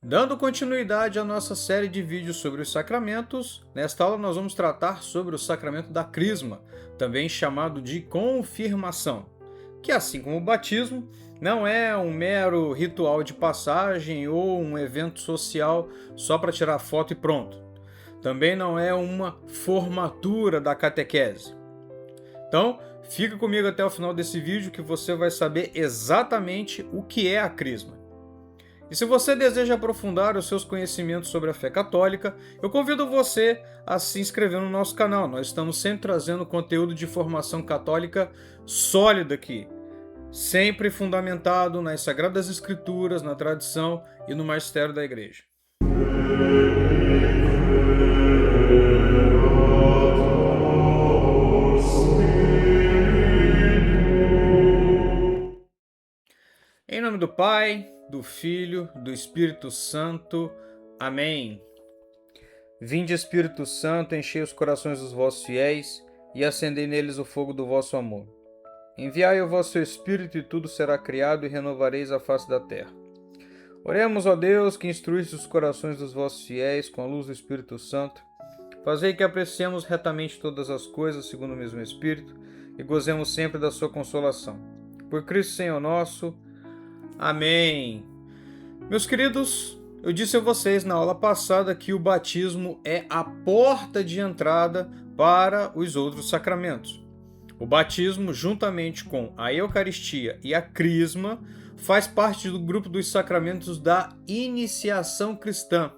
Dando continuidade à nossa série de vídeos sobre os sacramentos, nesta aula nós vamos tratar sobre o sacramento da Crisma, também chamado de confirmação, que assim como o batismo, não é um mero ritual de passagem ou um evento social só para tirar foto e pronto. Também não é uma formatura da catequese. Então, fica comigo até o final desse vídeo que você vai saber exatamente o que é a Crisma. E se você deseja aprofundar os seus conhecimentos sobre a fé católica, eu convido você a se inscrever no nosso canal. Nós estamos sempre trazendo conteúdo de formação católica sólida aqui, sempre fundamentado nas Sagradas Escrituras, na tradição e no magistério da Igreja. Em nome do Pai, do Filho, do Espírito Santo. Amém. Vinde, Espírito Santo, enchei os corações dos vossos fiéis e acendei neles o fogo do vosso amor. Enviai o vosso Espírito e tudo será criado e renovareis a face da terra. Oremos, ó Deus, que instruísse os corações dos vossos fiéis com a luz do Espírito Santo. Fazei que apreciemos retamente todas as coisas segundo o mesmo Espírito e gozemos sempre da sua consolação. Por Cristo Senhor nosso. Amém. Meus queridos, eu disse a vocês na aula passada que o batismo é a porta de entrada para os outros sacramentos. O batismo, juntamente com a Eucaristia e a Crisma, faz parte do grupo dos sacramentos da iniciação cristã.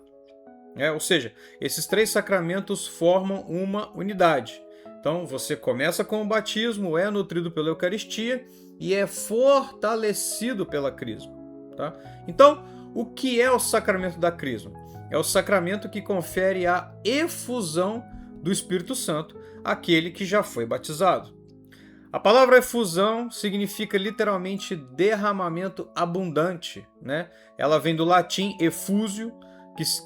Ou seja, esses três sacramentos formam uma unidade. Então, você começa com o batismo, é nutrido pela Eucaristia e é fortalecido pela Crisma. Tá? Então, o que é o sacramento da Crisma? É o sacramento que confere a efusão do Espírito Santo àquele que já foi batizado. A palavra efusão significa literalmente derramamento abundante, né? Ela vem do latim effusio,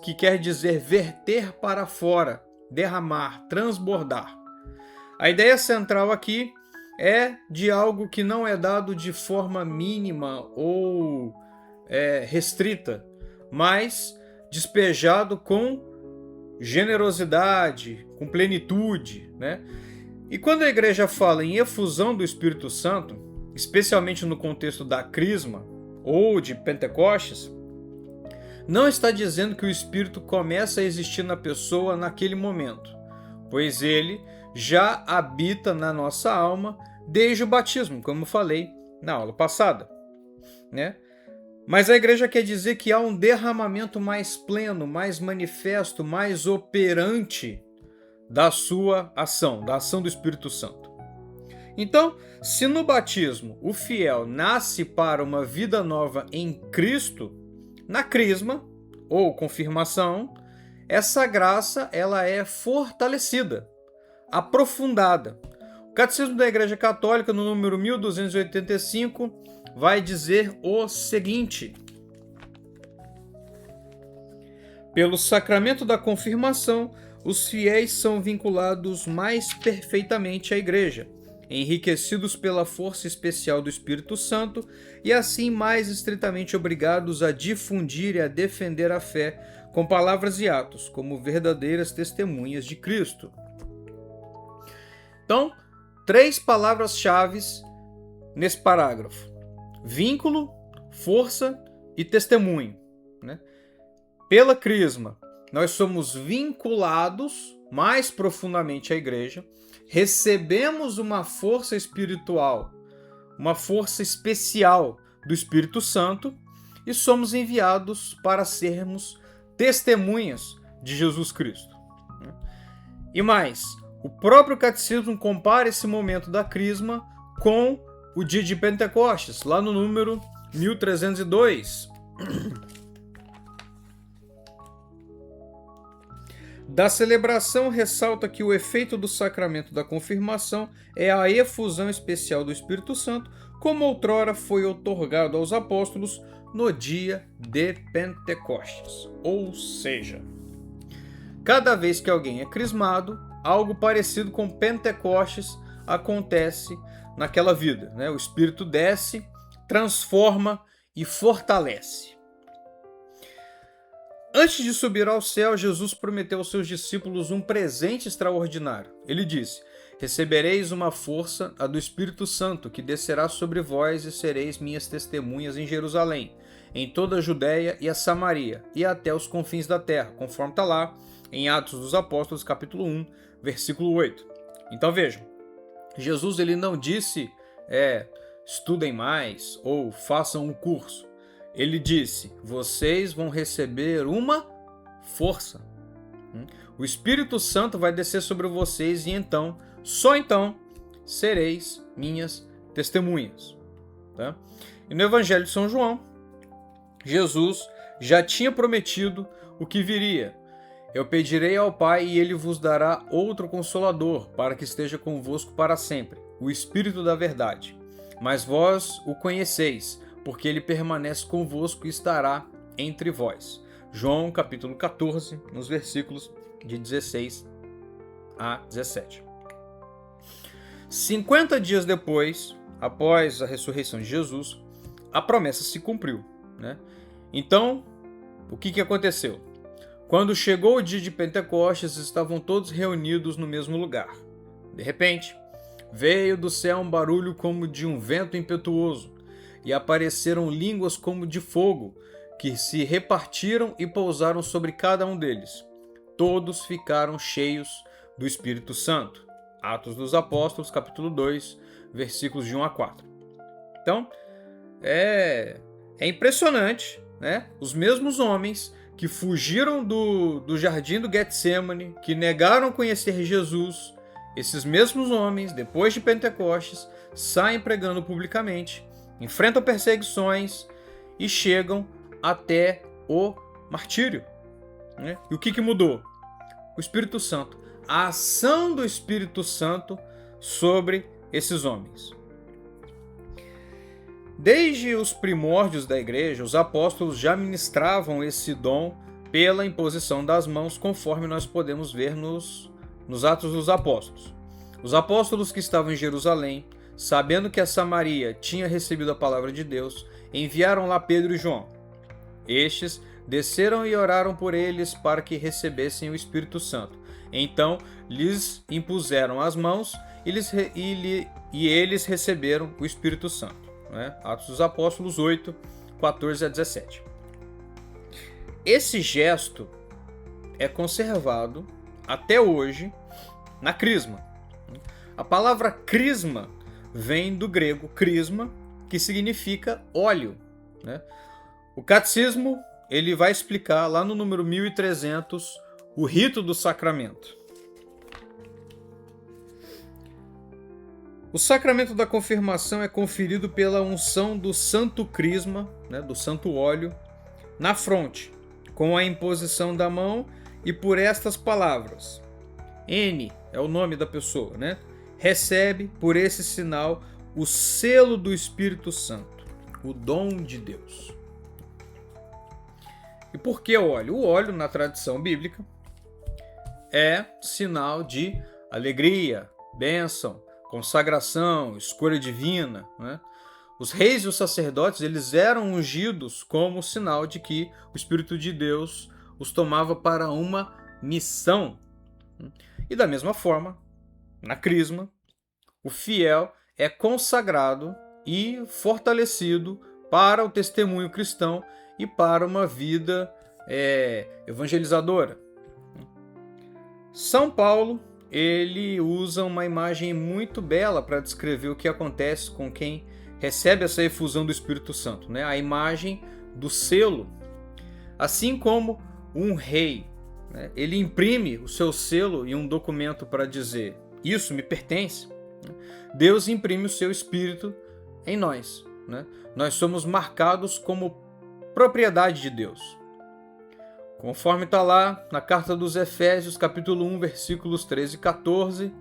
que quer dizer verter para fora, derramar, transbordar. A ideia central aqui é de algo que não é dado de forma mínima ou restrita, mas despejado com generosidade, com plenitude, né? E quando a igreja fala em efusão do Espírito Santo, especialmente no contexto da Crisma ou de Pentecostes, não está dizendo que o Espírito começa a existir na pessoa naquele momento, pois ele já habita na nossa alma desde o batismo, como falei na aula passada, né? Mas a igreja quer dizer que há um derramamento mais pleno, mais manifesto, mais operante da sua ação, da ação do Espírito Santo. Então, se no batismo o fiel nasce para uma vida nova em Cristo, na Crisma, ou confirmação, essa graça ela é fortalecida, aprofundada. O Catecismo da Igreja Católica, no número 1285, vai dizer o seguinte: pelo sacramento da confirmação, os fiéis são vinculados mais perfeitamente à Igreja, enriquecidos pela força especial do Espírito Santo e assim mais estritamente obrigados a difundir e a defender a fé com palavras e atos, como verdadeiras testemunhas de Cristo. Então, três palavras-chave nesse parágrafo: vínculo, força e testemunho, né? Pela Crisma, nós somos vinculados mais profundamente à Igreja, recebemos uma força espiritual, uma força especial do Espírito Santo e somos enviados para sermos testemunhas de Jesus Cristo. E mais, o próprio Catecismo compara esse momento da Crisma com o dia de Pentecostes, lá no número 1302. Da celebração ressalta que o efeito do sacramento da confirmação é a efusão especial do Espírito Santo, como outrora foi outorgado aos apóstolos no dia de Pentecostes. Ou seja, cada vez que alguém é crismado, algo parecido com Pentecostes acontece naquela vida, né? O Espírito desce, transforma e fortalece. Antes de subir ao céu, Jesus prometeu aos seus discípulos um presente extraordinário. Ele disse: recebereis uma força, a do Espírito Santo, que descerá sobre vós e sereis minhas testemunhas em Jerusalém, em toda a Judéia e a Samaria, e até os confins da terra, conforme está lá em Atos dos Apóstolos, capítulo 1, versículo 8. Então vejam, Jesus ele não disse, estudem mais ou façam um curso. Ele disse, vocês vão receber uma força. O Espírito Santo vai descer sobre vocês e então, só então, sereis minhas testemunhas. Tá? E no Evangelho de São João, Jesus já tinha prometido o que viria. Eu pedirei ao Pai e ele vos dará outro Consolador, para que esteja convosco para sempre, o Espírito da verdade. Mas vós o conheceis, porque ele permanece convosco e estará entre vós. João capítulo 14, nos versículos de 16 a 17. 50 dias depois, após a ressurreição de Jesus, a promessa se cumpriu, né? Então, o que aconteceu? Quando chegou o dia de Pentecostes, estavam todos reunidos no mesmo lugar. De repente, veio do céu um barulho como de um vento impetuoso, e apareceram línguas como de fogo, que se repartiram e pousaram sobre cada um deles. Todos ficaram cheios do Espírito Santo. Atos dos Apóstolos, capítulo 2, versículos de 1 a 4. Então, é impressionante, né? Os mesmos homens que fugiram do jardim do Getsemane, que negaram conhecer Jesus, esses mesmos homens, depois de Pentecostes, saem pregando publicamente, enfrentam perseguições e chegam até o martírio. Né? E o que mudou? O Espírito Santo. A ação do Espírito Santo sobre esses homens. Desde os primórdios da igreja, os apóstolos já ministravam esse dom pela imposição das mãos, conforme nós podemos ver nos Atos dos Apóstolos. Os apóstolos que estavam em Jerusalém, sabendo que a Samaria tinha recebido a palavra de Deus, enviaram lá Pedro e João. Estes desceram e oraram por eles para que recebessem o Espírito Santo. Então lhes impuseram as mãos e eles receberam o Espírito Santo. Né? Atos dos Apóstolos 8, 14 a 17. Esse gesto é conservado até hoje na crisma. A palavra crisma vem do grego crisma, que significa óleo. Né? O catecismo ele vai explicar lá no número 1300 o rito do sacramento. O sacramento da confirmação é conferido pela unção do santo crisma, né, do santo óleo, na fronte, com a imposição da mão e por estas palavras. N é o nome da pessoa, né? Recebe por esse sinal o selo do Espírito Santo, o dom de Deus. E por que óleo? O óleo, na tradição bíblica, é sinal de alegria, bênção, consagração, escolha divina. Né? Os reis e os sacerdotes eles eram ungidos como sinal de que o Espírito de Deus os tomava para uma missão. E da mesma forma, na crisma, o fiel é consagrado e fortalecido para o testemunho cristão e para uma vida evangelizadora. São Paulo ele usa uma imagem muito bela para descrever o que acontece com quem recebe essa efusão do Espírito Santo, né? A imagem do selo. Assim como um rei, né? Ele imprime o seu selo em um documento para dizer, isso me pertence. Deus imprime o seu Espírito em nós. Né? Nós somos marcados como propriedade de Deus. Conforme está lá na carta dos Efésios, capítulo 1, versículos 13 e 14,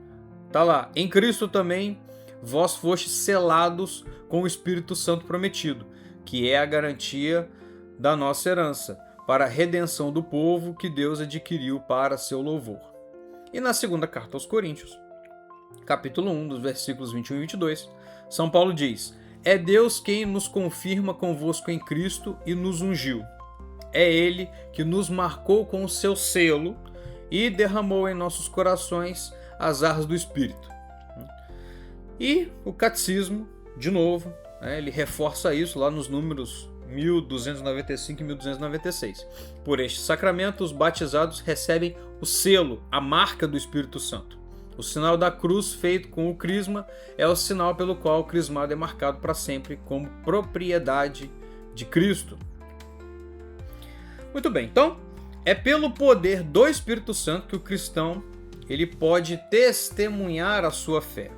está lá, em Cristo também vós fostes selados com o Espírito Santo prometido, que é a garantia da nossa herança, para a redenção do povo que Deus adquiriu para seu louvor. E na segunda carta aos Coríntios, capítulo 1, dos versículos 21 e 22, São Paulo diz, é Deus quem nos confirma convosco em Cristo e nos ungiu. É Ele que nos marcou com o seu selo e derramou em nossos corações as arras do Espírito. E o catecismo, de novo, ele reforça isso lá nos números 1295 e 1296. Por este sacramento, os batizados recebem o selo, a marca do Espírito Santo. O sinal da cruz feito com o crisma é o sinal pelo qual o crismado é marcado para sempre como propriedade de Cristo. Muito bem, então é pelo poder do Espírito Santo que o cristão ele pode testemunhar a sua fé.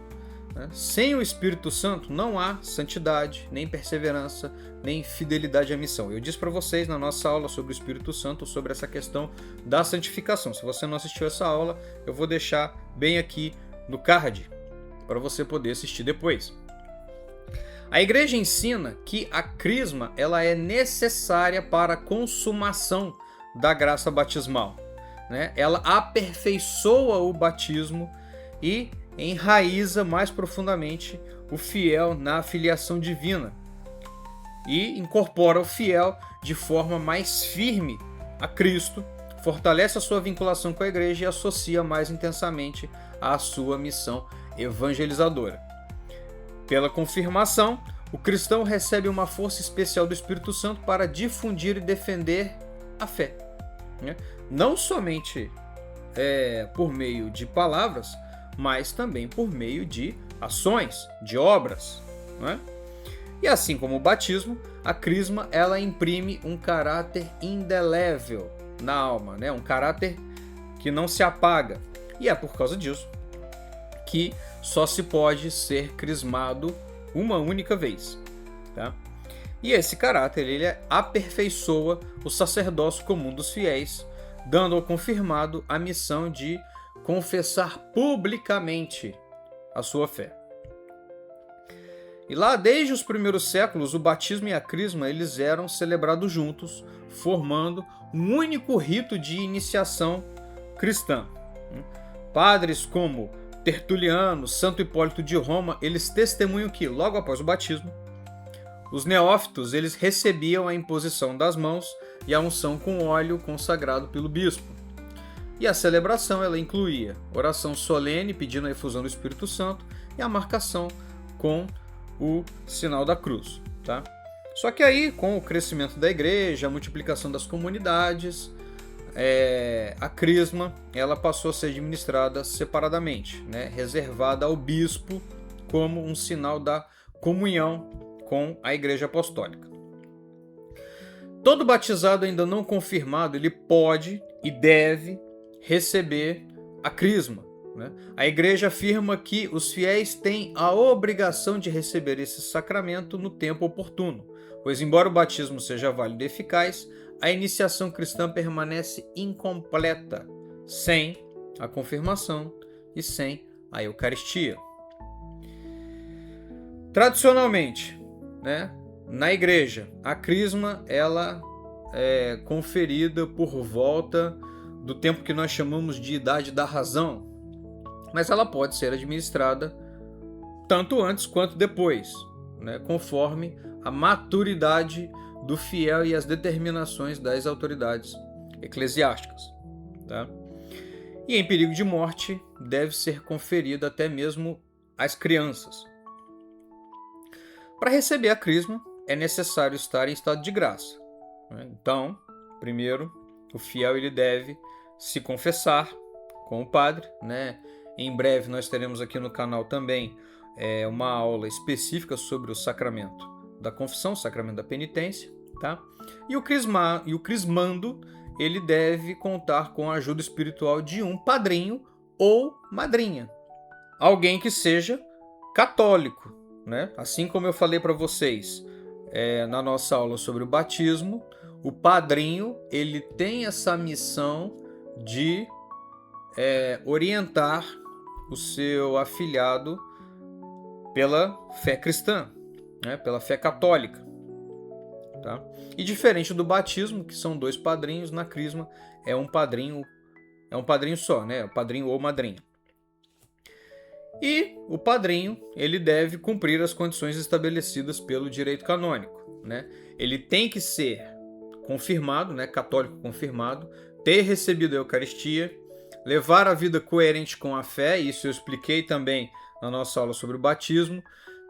Sem o Espírito Santo não há santidade, nem perseverança, nem fidelidade à missão. Eu disse para vocês na nossa aula sobre o Espírito Santo, sobre essa questão da santificação. Se você não assistiu essa aula, eu vou deixar bem aqui no card, para você poder assistir depois. A Igreja ensina que a crisma ela é necessária para a consumação da graça batismal. Ela aperfeiçoa o batismo e enraiza mais profundamente o fiel na filiação divina e incorpora o fiel de forma mais firme a Cristo, fortalece a sua vinculação com a igreja e associa mais intensamente à sua missão evangelizadora. Pela confirmação, o cristão recebe uma força especial do Espírito Santo para difundir e defender a fé. Não somente por meio de palavras, mas também por meio de ações, de obras. E assim como o batismo, a crisma ela imprime um caráter indelével na alma, um caráter que não se apaga. E é por causa disso que só se pode ser crismado uma única vez. E esse caráter ele aperfeiçoa o sacerdócio comum dos fiéis, dando ao confirmado a missão de confessar publicamente a sua fé. E lá, desde os primeiros séculos, o batismo e a crisma eles eram celebrados juntos, formando um único rito de iniciação cristã. Padres como Tertuliano, Santo Hipólito de Roma, eles testemunham que, logo após o batismo, os neófitos eles recebiam a imposição das mãos e a unção com óleo consagrado pelo bispo. E a celebração ela incluía oração solene pedindo a efusão do Espírito Santo e a marcação com o sinal da cruz. Só que aí, com o crescimento da igreja, a multiplicação das comunidades, a crisma ela passou a ser administrada separadamente, reservada ao bispo como um sinal da comunhão com a igreja apostólica. Todo batizado ainda não confirmado ele pode e deve receber a crisma. A igreja afirma que os fiéis têm a obrigação de receber esse sacramento no tempo oportuno, pois embora o batismo seja válido e eficaz, a iniciação cristã permanece incompleta sem a confirmação e sem a Eucaristia. Tradicionalmente, na igreja, a crisma ela é conferida por volta do tempo que nós chamamos de idade da razão, mas ela pode ser administrada tanto antes quanto depois, conforme a maturidade do fiel e as determinações das autoridades eclesiásticas. E em perigo de morte deve ser conferida até mesmo às crianças. Para receber a crisma é necessário estar em estado de graça. Então, primeiro, o fiel ele deve se confessar com o padre. Em breve nós teremos aqui no canal também uma aula específica sobre o sacramento da confissão, o sacramento da penitência. E o crismando ele deve contar com a ajuda espiritual de um padrinho ou madrinha. Alguém que seja católico. Assim como eu falei para vocês na nossa aula sobre o batismo, o padrinho ele tem essa missão de orientar o seu afilhado pela fé cristã, pela fé católica. E diferente do batismo, que são dois padrinhos, na crisma é um padrinho só, o padrinho ou madrinha. E o padrinho ele deve cumprir as condições estabelecidas pelo direito canônico. Ele tem que ser confirmado, né, católico confirmado, ter recebido a Eucaristia, levar a vida coerente com a fé, isso eu expliquei também na nossa aula sobre o batismo,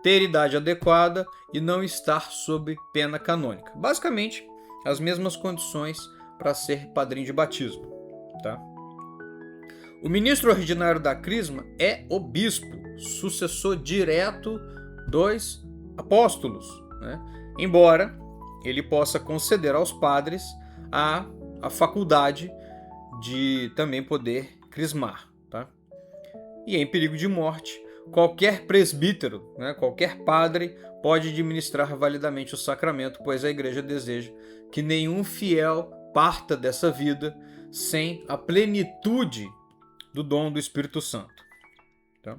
ter idade adequada e não estar sob pena canônica. Basicamente, as mesmas condições para ser padrinho de batismo. Tá? O ministro ordinário da Crisma é o bispo, sucessor direto dos apóstolos, né? Embora ele possa conceder aos padres a faculdade de também poder crismar. Tá? E em perigo de morte, qualquer presbítero, né, qualquer padre pode administrar validamente o sacramento, pois a igreja deseja que nenhum fiel parta dessa vida sem a plenitude do dom do Espírito Santo. Tá?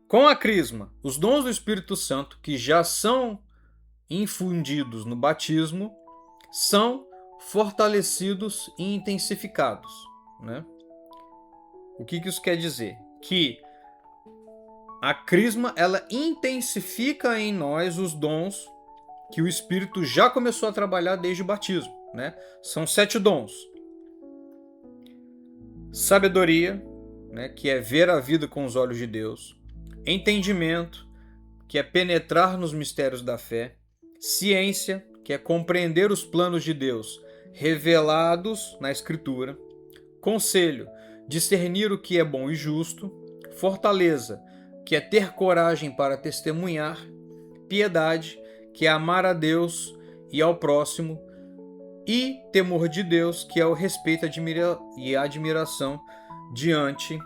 Com a crisma, os dons do Espírito Santo, que já são infundidos no batismo, são fortalecidos e intensificados. Né? O que isso quer dizer? Que a crisma ela intensifica em nós os dons que o Espírito já começou a trabalhar desde o batismo. Né? São 7 dons. Sabedoria, né, que é ver a vida com os olhos de Deus. Entendimento, que é penetrar nos mistérios da fé. Ciência, que é compreender os planos de Deus revelados na Escritura. Conselho, discernir o que é bom e justo. Fortaleza, que é ter coragem para testemunhar. Piedade, que é amar a Deus e ao próximo. E temor de Deus, que é o respeito e admiração diante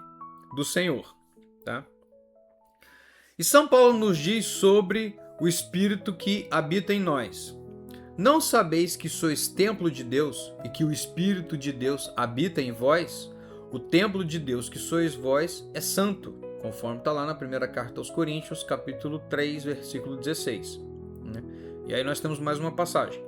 do Senhor. Tá? E São Paulo nos diz sobre o Espírito que habita em nós. Não sabeis que sois templo de Deus e que o Espírito de Deus habita em vós? O templo de Deus que sois vós é santo, conforme está lá na primeira carta aos Coríntios, capítulo 3, versículo 16. Né? E aí nós temos mais uma passagem.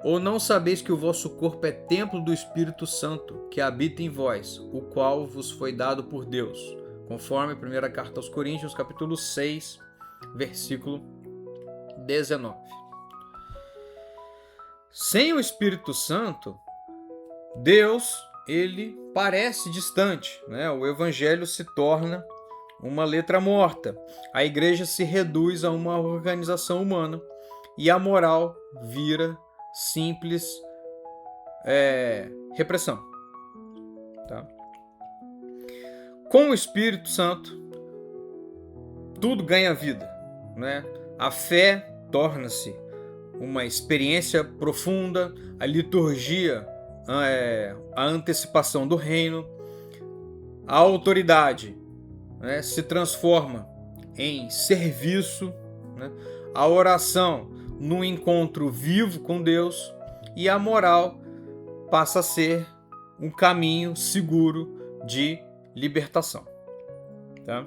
Ou não sabeis que o vosso corpo é templo do Espírito Santo, que habita em vós, o qual vos foi dado por Deus, conforme a primeira carta aos Coríntios, capítulo 6, versículo 19. Sem o Espírito Santo, Deus, ele parece distante, né? O Evangelho se torna uma letra morta, a igreja se reduz a uma organização humana e a moral vira simples repressão. Tá? Com o Espírito Santo, tudo ganha vida. Né? A fé torna-se uma experiência profunda, a liturgia, a antecipação do reino, a autoridade, né, se transforma em serviço, né? A oração num encontro vivo com Deus e a moral passa a ser um caminho seguro de libertação. Tá?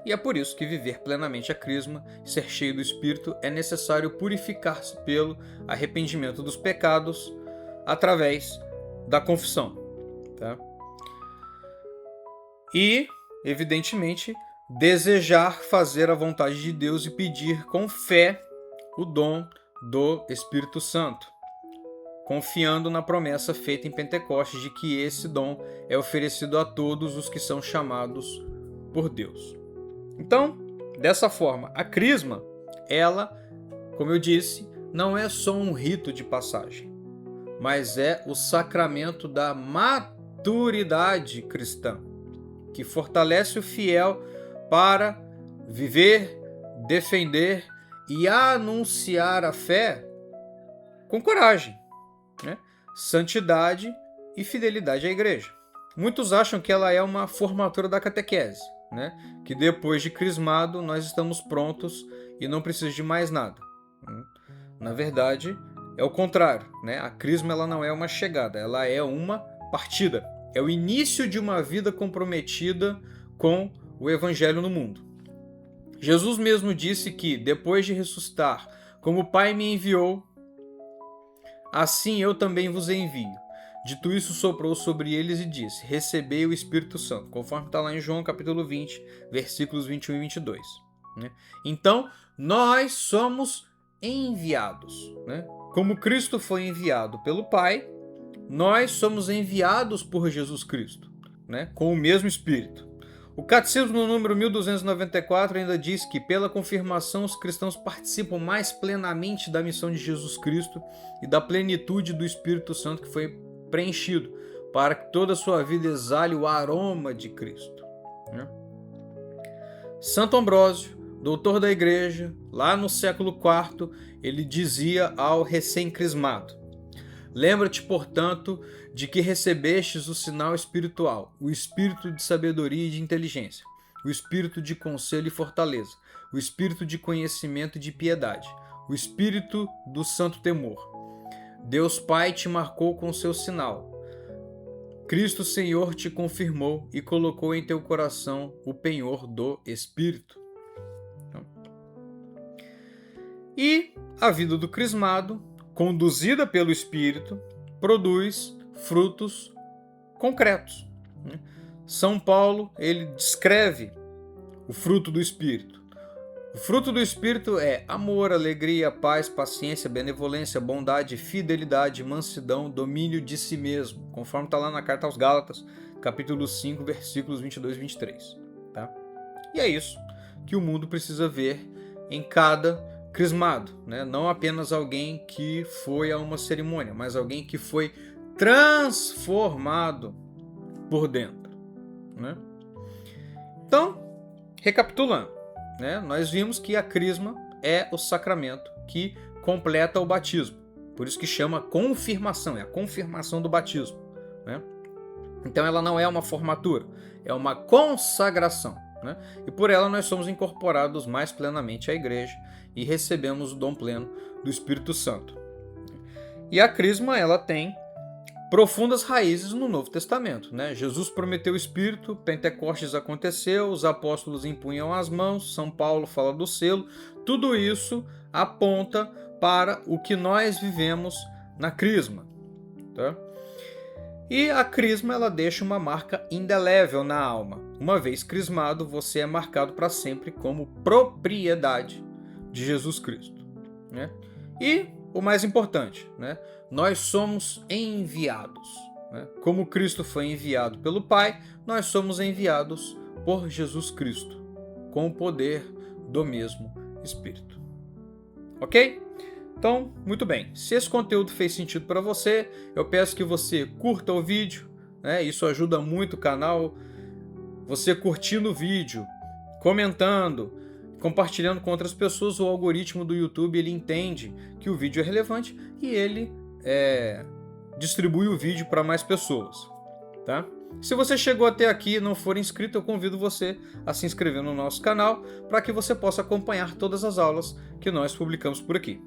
E é por isso que viver plenamente a crisma, ser cheio do Espírito, é necessário purificar-se pelo arrependimento dos pecados através da confissão. Tá? E, evidentemente, desejar fazer a vontade de Deus e pedir com fé o dom do Espírito Santo, confiando na promessa feita em Pentecostes de que esse dom é oferecido a todos os que são chamados por Deus. Então, dessa forma, a crisma, ela, como eu disse, não é só um rito de passagem, mas é o sacramento da maturidade cristã, que fortalece o fiel para viver, defender e anunciar a fé com coragem, né? Santidade e fidelidade à igreja. Muitos acham que ela é uma formatura da catequese, né? Que depois de crismado nós estamos prontos e não precisa de mais nada. Na verdade, é o contrário, né? A crisma ela não é uma chegada, ela é uma partida. É o início de uma vida comprometida com o evangelho no mundo. Jesus mesmo disse que, depois de ressuscitar, como o Pai me enviou, assim eu também vos envio. Dito isso, soprou sobre eles e disse: recebei o Espírito Santo, conforme está lá em João capítulo 20, versículos 21 e 22. Então, nós somos enviados, né? Como Cristo foi enviado pelo Pai, nós somos enviados por Jesus Cristo, né? Com o mesmo Espírito. O Catecismo no número 1294 ainda diz que, pela confirmação, os cristãos participam mais plenamente da missão de Jesus Cristo e da plenitude do Espírito Santo que foi preenchido, para que toda a sua vida exale o aroma de Cristo, né? Santo Ambrósio, doutor da Igreja, lá no século IV, ele dizia ao recém-crismado: lembra-te, portanto, de que recebestes o sinal espiritual, o espírito de sabedoria e de inteligência, o espírito de conselho e fortaleza, o espírito de conhecimento e de piedade, o espírito do santo temor. Deus Pai te marcou com seu sinal. Cristo Senhor te confirmou e colocou em teu coração o penhor do Espírito. E a vida do crismado, conduzida pelo Espírito, produz frutos concretos. São Paulo, ele descreve o fruto do Espírito. O fruto do Espírito é amor, alegria, paz, paciência, benevolência, bondade, fidelidade, mansidão, domínio de si mesmo, conforme está lá na carta aos Gálatas, capítulo 5, versículos 22 e 23. Tá? E é isso que o mundo precisa ver em cada crismado, né? Não apenas alguém que foi a uma cerimônia, mas alguém que foi transformado por dentro, né? Então, recapitulando, né? Nós vimos que a crisma é o sacramento que completa o batismo, por isso que chama confirmação, é a confirmação do batismo, né? Então ela não é uma formatura, é uma consagração, né? E por ela nós somos incorporados mais plenamente à Igreja e recebemos o dom pleno do Espírito Santo. E a crisma, ela tem profundas raízes no Novo Testamento, né? Jesus prometeu o Espírito, Pentecostes aconteceu, os apóstolos impunham as mãos, São Paulo fala do selo, tudo isso aponta para o que nós vivemos na crisma, tá? E a crisma, ela deixa uma marca indelével na alma. Uma vez crismado, você é marcado para sempre como propriedade de Jesus Cristo, né? E o mais importante, né? Nós somos enviados, né? Como Cristo foi enviado pelo Pai, nós somos enviados por Jesus Cristo, com o poder do mesmo Espírito. Ok? Então, muito bem. Se esse conteúdo fez sentido para você, eu peço que você curta o vídeo, né? Isso ajuda muito o canal. Você curtindo o vídeo, comentando, compartilhando com outras pessoas, o algoritmo do YouTube ele entende que o vídeo é relevante e ele distribui o vídeo para mais pessoas, tá? Se você chegou até aqui e não for inscrito, eu convido você a se inscrever no nosso canal para que você possa acompanhar todas as aulas que nós publicamos por aqui.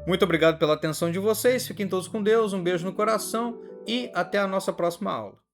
Muito obrigado pela atenção de vocês, fiquem todos com Deus, um beijo no coração e até a nossa próxima aula.